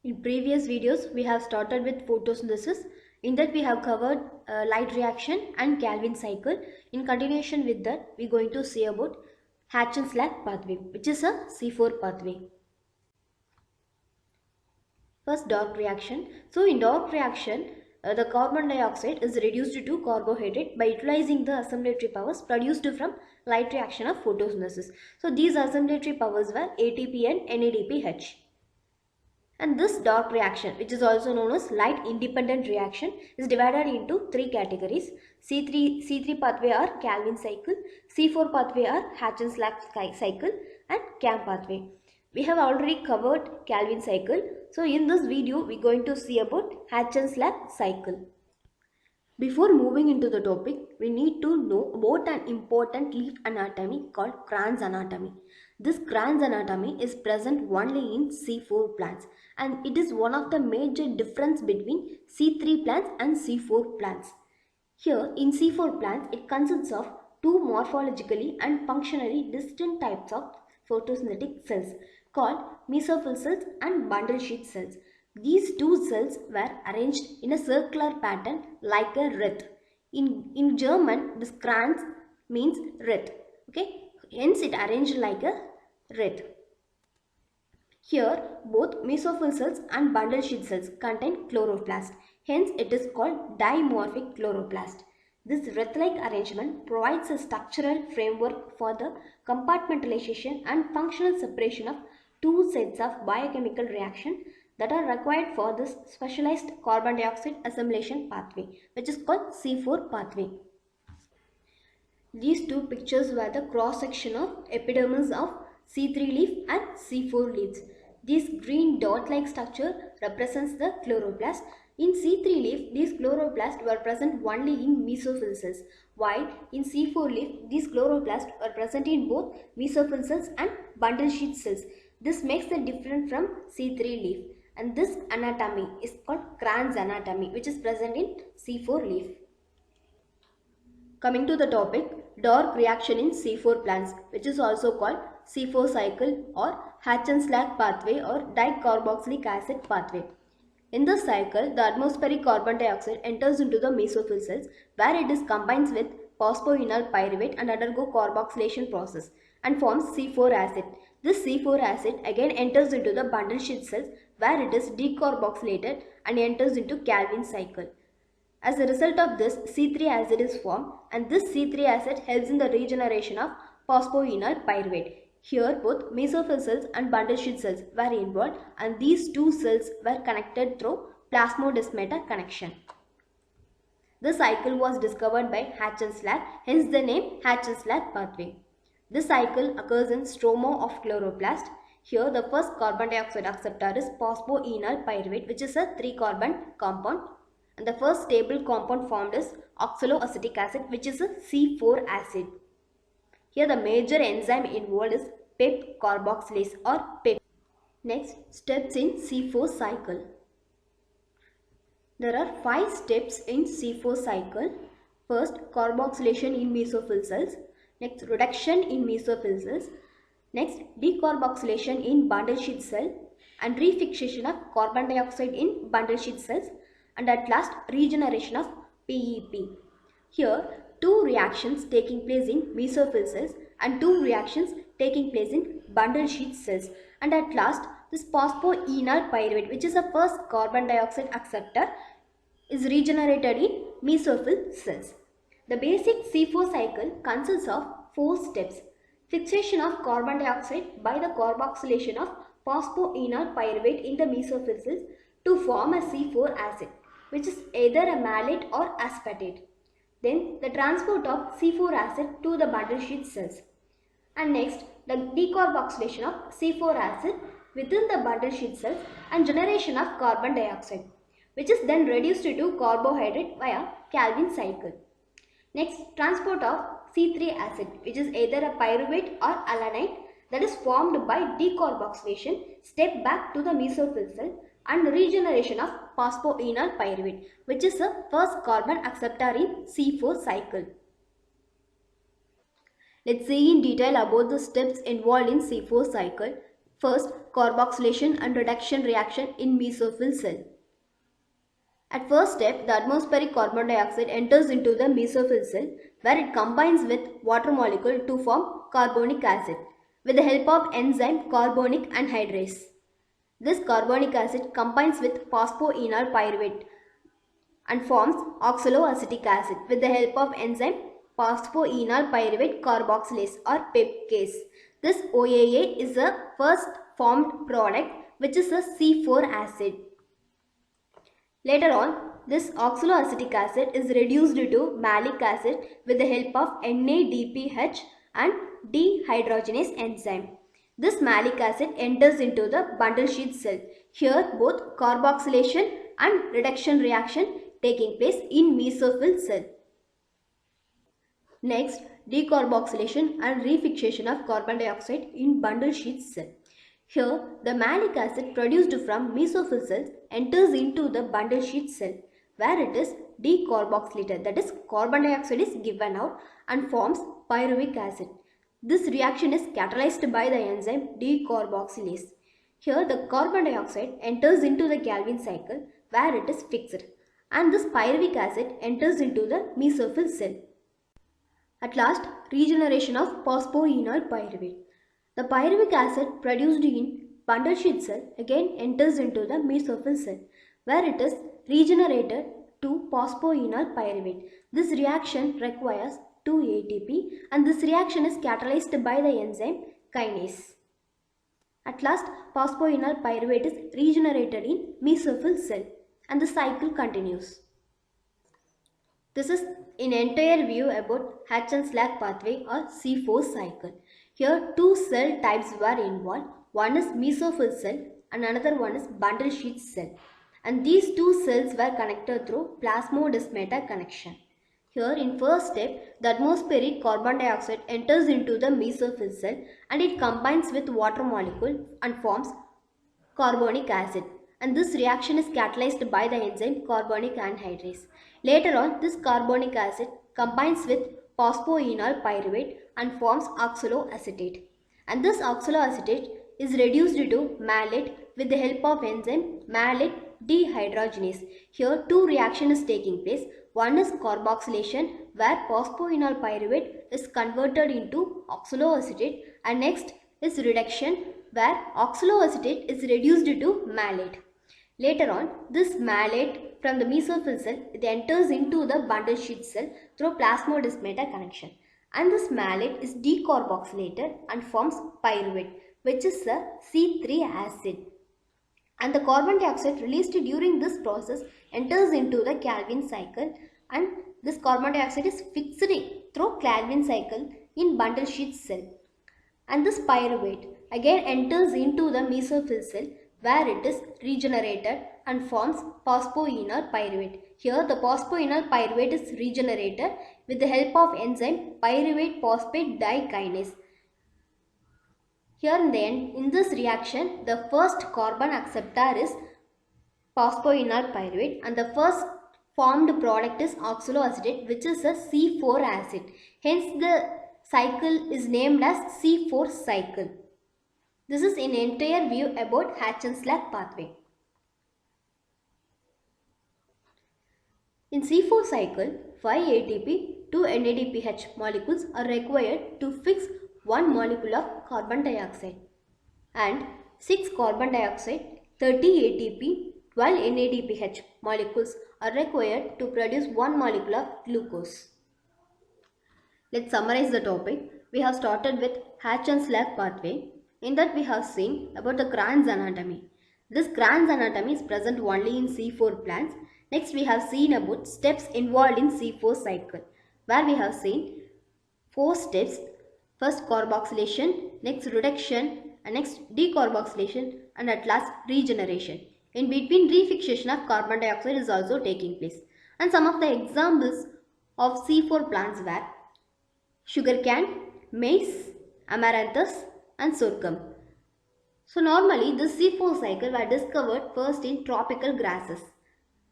In previous videos, we have started with photosynthesis. In that, we have covered light reaction and Calvin cycle. In continuation with that, we are going to see about Hatch-and-Slack pathway, which is a C4 pathway. First, dark reaction. So, in dark reaction, the carbon dioxide is reduced to carbohydrate by utilizing the assimilatory powers produced from light reaction of photosynthesis. So, these assimilatory powers were ATP and NADPH. And this dark reaction, which is also known as light independent reaction, is divided into three categories. C3 pathway or Calvin cycle, C4 pathway or Hatch-and-Slack cycle, and CAM pathway. We have already covered Calvin cycle. So in this video, we are going to see about Hatch-and-Slack cycle. Before moving into the topic, we need to know about an important leaf anatomy called Kranz anatomy. This Kranz anatomy is present only in C4 plants, and it is one of the major difference between C3 plants and C4 plants. Here in C4 plants, it consists of two morphologically and functionally distinct types of photosynthetic cells called mesophyll cells and bundle sheath cells. These two cells were arranged in a circular pattern like a wreath. In German, this Kranz means wreath. Okay, hence it arranged like a wreath. Here, both mesophyll cells and bundle sheath cells contain chloroplast. Hence, it is called dimorphic chloroplast. This wreath-like arrangement provides a structural framework for the compartmentalization and functional separation of two sets of biochemical reaction that are required for this specialized carbon dioxide assimilation pathway, which is called C4 pathway. These two pictures were the cross section of epidermis of C3 leaf and C4 leaves. This green dot-like structure represents the chloroplast. In C3 leaf, these chloroplasts were present only in mesophyll cells, while in C4 leaf, these chloroplasts are present in both mesophyll cells and bundle sheath cells. This makes the difference from C3 leaf, and this anatomy is called Kranz anatomy, which is present in C4 leaf. Coming to the topic, dark reaction in C4 plants, which is also called C4 cycle or Hatch-and-Slack pathway or dicarboxylic acid pathway. In this cycle, the atmospheric carbon dioxide enters into the mesophyll cells where it is combines with phosphoenol pyruvate and undergo carboxylation process and forms C4 acid. This C4 acid again enters into the bundle sheath cells where it is decarboxylated and enters into Calvin cycle. As a result of this, C3 acid is formed, and this C3 acid helps in the regeneration of phosphoenol pyruvate. Here both mesophyll cells and bundle sheath cells were involved, and these two cells were connected through plasmodesmata connection. This cycle was discovered by Hatch-and-Slack, hence the name Hatch-and-Slack pathway. This cycle occurs in stroma of chloroplast. Here the first carbon dioxide acceptor is phosphoenol pyruvate, which is a 3-carbon compound. And the first stable compound formed is oxaloacetic acid, which is a C4 acid. Here the major enzyme involved is PEP carboxylase or PEP. Next, steps in C4 cycle. There are 5 steps in C4 cycle. First, carboxylation in mesophyll cells. Next, reduction in mesophyll cells. Next, decarboxylation in bundle sheath cell and refixation of carbon dioxide in bundle sheath cells. And at last, regeneration of PEP. Here, 2 reactions taking place in mesophyll cells and 2 reactions taking place in bundle sheath cells. And at last, this phosphoenol pyruvate, which is the first carbon dioxide acceptor, is regenerated in mesophyll cells. The basic C4 cycle consists of 4 steps. Fixation of carbon dioxide by the carboxylation of phosphoenol pyruvate in the mesophyll cells to form a C4 acid, which is either a malate or aspartate. Then the transport of C4 acid to the bundle sheath cells. And next, the decarboxylation of C4 acid within the bundle sheath cells and generation of carbon dioxide, which is then reduced to carbohydrate via Calvin cycle. Next, transport of C3 acid, which is either a pyruvate or alanine, that is formed by decarboxylation, step back to the mesophyll cell and regeneration of phosphoenol pyruvate, which is the first carbon acceptor in C4 cycle. Let's see in detail about the steps involved in C4 cycle. First, carboxylation and reduction reaction in mesophyll cell. At first step, the atmospheric carbon dioxide enters into the mesophyll cell where it combines with water molecule to form carbonic acid with the help of enzyme carbonic anhydrase. This carbonic acid combines with phosphoenol pyruvate and forms oxaloacetic acid with the help of enzyme phosphoenol pyruvate carboxylase or PEPcase. This OAA is the first formed product which is a C4 acid. Later on, this oxaloacetic acid is reduced to malic acid with the help of NADPH and dehydrogenase enzyme. This malic acid enters into the bundle sheath cell. Here both carboxylation and reduction reaction taking place in mesophyll cell. Next, decarboxylation and refixation of carbon dioxide in bundle sheath cell. Here, the malic acid produced from mesophyll cells enters into the bundle sheath cell where it is decarboxylated, that is carbon dioxide is given out and forms pyruvic acid. This reaction is catalyzed by the enzyme decarboxylase. Here, the carbon dioxide enters into the Calvin cycle where it is fixed and this pyruvic acid enters into the mesophyll cell. At last, regeneration of phosphoenol pyruvate. The pyruvic acid produced in bundle sheath cell again enters into the mesophyll cell where it is regenerated to phosphoenol pyruvate. This reaction requires 2 ATP and this reaction is catalyzed by the enzyme kinase. At last, phosphoenol pyruvate is regenerated in mesophyll cell and the cycle continues. This is an entire view about Hatch-Slag pathway or C4 cycle. Here two cell types were involved. One is mesophyll cell and another one is bundle sheath cell. And these two cells were connected through plasmodesmata connection. Here in first step, the atmospheric carbon dioxide enters into the mesophyll cell and it combines with water molecule and forms carbonic acid. And this reaction is catalyzed by the enzyme carbonic anhydrase. Later on, this carbonic acid combines with phosphoenol pyruvate and forms oxaloacetate. And this oxaloacetate is reduced to malate with the help of enzyme malate dehydrogenase. Here two reactions is taking place. One is carboxylation where phosphoenol pyruvate is converted into oxaloacetate and next is reduction where oxaloacetate is reduced to malate. Later on, this malate from the mesophyll cell it enters into the bundle sheath cell through plasmodesmata connection. And this malate is decarboxylated and forms pyruvate which is a C3 acid. And the carbon dioxide released during this process enters into the Calvin cycle and this carbon dioxide is fixed through Calvin cycle in bundle sheath cell. And this pyruvate again enters into the mesophyll cell where it is regenerated and forms phosphoenol pyruvate. Here the phosphoenol pyruvate is regenerated with the help of enzyme pyruvate phosphate dikinase. Here in the end, in this reaction, the first carbon acceptor is phosphoenol pyruvate and the first formed product is oxaloacetate which is a C4 acid. Hence the cycle is named as C4 cycle. This is an entire view about Hatch-Slag pathway. In C4 cycle, 5 ATP, 2 NADPH molecules are required to fix 1 molecule of carbon dioxide and 6 carbon dioxide, 30 ATP, 12 NADPH molecules are required to produce 1 molecule of glucose. Let's summarize the topic. We have started with Hatch-Slag pathway. In that we have seen about the Kranz anatomy. This Kranz anatomy is present only in C4 plants. Next we have seen about steps involved in C4 cycle where we have seen 4 steps. First carboxylation, next reduction and next decarboxylation and at last regeneration. In between refixation of carbon dioxide is also taking place. And some of the examples of C4 plants were sugarcane, maize, amaranthus and sorghum. So normally this C4 cycle were discovered first in tropical grasses,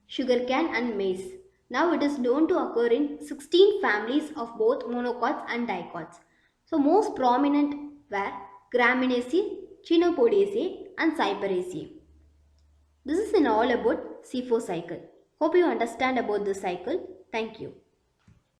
sugarcane and maize. Now it is known to occur in 16 families of both monocots and dicots. So most prominent were Gramineaceae, Chenopodiaceae and cyperaceae. This is in all about C4 cycle. Hope you understand about this cycle. Thank you.